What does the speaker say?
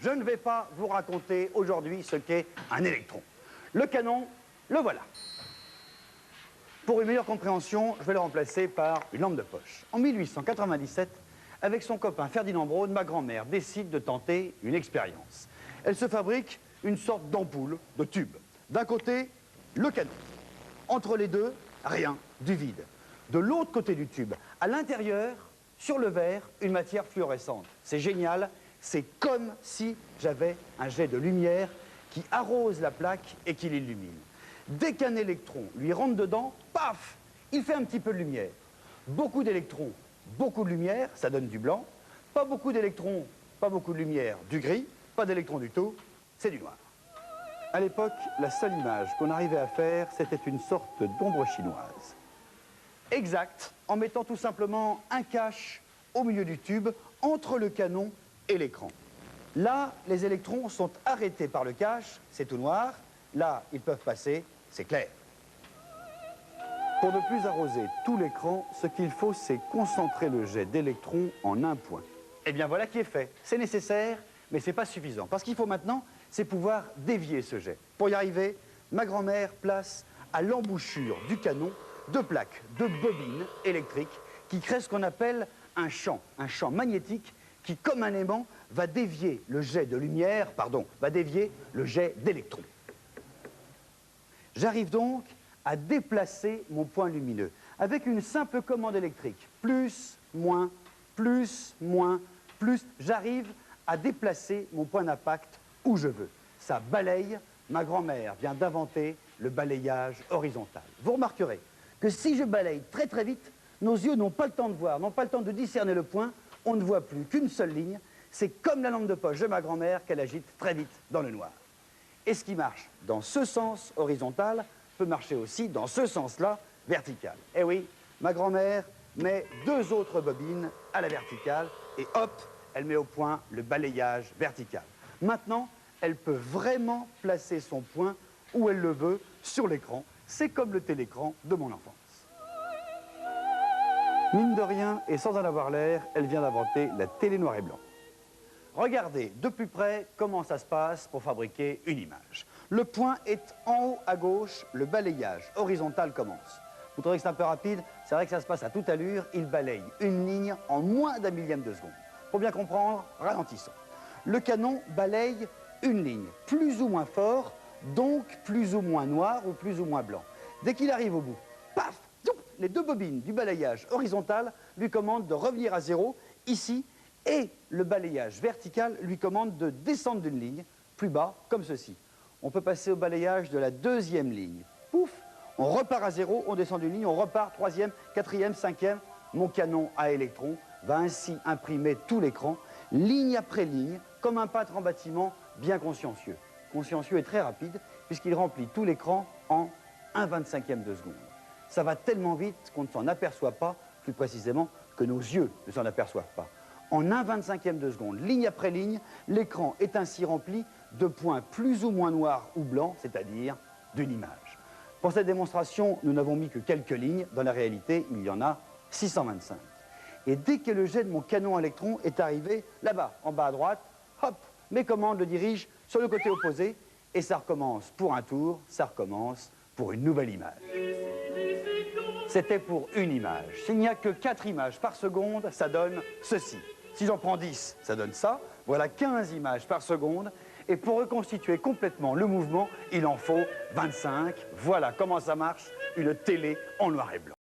Je ne vais pas vous raconter aujourd'hui ce qu'est un électron. Le canon, le voilà. Pour une meilleure compréhension, je vais le remplacer par une lampe de poche. En 1897, avec son copain Ferdinand Braun, ma grand-mère décide de tenter une expérience. Elle se fabrique une sorte d'ampoule, de tube. D'un côté, le canon. Entre les deux, rien, du vide. De l'autre côté du tube, à l'intérieur, sur le verre, une matière fluorescente. C'est génial, c'est comme si j'avais un jet de lumière qui arrose la plaque et qui l'illumine. Dès qu'un électron lui rentre dedans, paf, il fait un petit peu de lumière. Beaucoup d'électrons, beaucoup de lumière, ça donne du blanc. Pas beaucoup d'électrons, pas beaucoup de lumière, du gris. Pas d'électrons du tout, c'est du noir. À l'époque, la seule image qu'on arrivait à faire, c'était une sorte d'ombre chinoise. Exact, en mettant tout simplement un cache au milieu du tube, entre le canon et l'écran. Là, les électrons sont arrêtés par le cache, c'est tout noir. Là, ils peuvent passer, c'est clair. Pour ne plus arroser tout l'écran, ce qu'il faut, c'est concentrer le jet d'électrons en un point. Eh bien, voilà qui est fait. C'est nécessaire, mais ce n'est pas suffisant. Parce qu'il faut maintenant, c'est pouvoir dévier ce jet. Pour y arriver, ma grand-mère place à l'embouchure du canon deux plaques de bobines électriques qui créent ce qu'on appelle un champ magnétique qui, comme un aimant, va dévier le jet de lumière, va dévier le jet d'électrons. J'arrive donc à déplacer mon point lumineux avec une simple commande électrique. Plus, moins, plus, moins, plus. J'arrive à déplacer mon point d'impact où je veux. Ça balaye. Ma grand-mère vient d'inventer le balayage horizontal. Vous remarquerez que si je balaye très très vite, nos yeux n'ont pas le temps de voir, n'ont pas le temps de discerner le point. On ne voit plus qu'une seule ligne. C'est comme la lampe de poche de ma grand-mère qu'elle agite très vite dans le noir. Et ce qui marche dans ce sens horizontal peut marcher aussi dans ce sens-là, vertical. Eh oui, ma grand-mère met deux autres bobines à la verticale et hop, elle met au point le balayage vertical. Maintenant, elle peut vraiment placer son point où elle le veut sur l'écran. C'est comme le télécran de mon enfance. Mine de rien, et sans en avoir l'air, elle vient d'inventer la télé noir et blanc. Regardez de plus près comment ça se passe pour fabriquer une image. Le point est en haut à gauche, le balayage horizontal commence. Vous trouvez que c'est un peu rapide? C'est vrai que ça se passe à toute allure, il balaye une ligne en moins d'un millième de seconde. Pour bien comprendre, ralentissons. Le canon balaye une ligne, plus ou moins fort, donc plus ou moins noir ou plus ou moins blanc. Dès qu'il arrive au bout, paf, les deux bobines du balayage horizontal lui commandent de revenir à zéro, ici, et le balayage vertical lui commande de descendre d'une ligne, plus bas, comme ceci. On peut passer au balayage de la deuxième ligne. Pouf, on repart à zéro, on descend d'une ligne, on repart, troisième, quatrième, cinquième. Mon canon à électrons va ainsi imprimer tout l'écran, ligne après ligne, comme un peintre en bâtiment bien consciencieux. Consciencieux et très rapide, puisqu'il remplit tout l'écran en 1/25e de seconde. Ça va tellement vite qu'on ne s'en aperçoit pas, plus précisément que nos yeux ne s'en aperçoivent pas. En 1/25e de seconde, ligne après ligne, l'écran est ainsi rempli de points plus ou moins noirs ou blancs, c'est-à-dire d'une image. Pour cette démonstration, nous n'avons mis que quelques lignes. Dans la réalité, il y en a 625. Et dès que le jet de mon canon à électrons est arrivé, là-bas, en bas à droite, hop, mes commandes le dirigent sur le côté opposé, et ça recommence pour un tour, ça recommence pour une nouvelle image. C'était pour une image. S'il n'y a que 4 images par seconde, ça donne ceci. Si j'en prends 10, ça donne ça. Voilà 15 images par seconde. Et pour reconstituer complètement le mouvement, il en faut 25. Voilà comment ça marche, une télé en noir et blanc.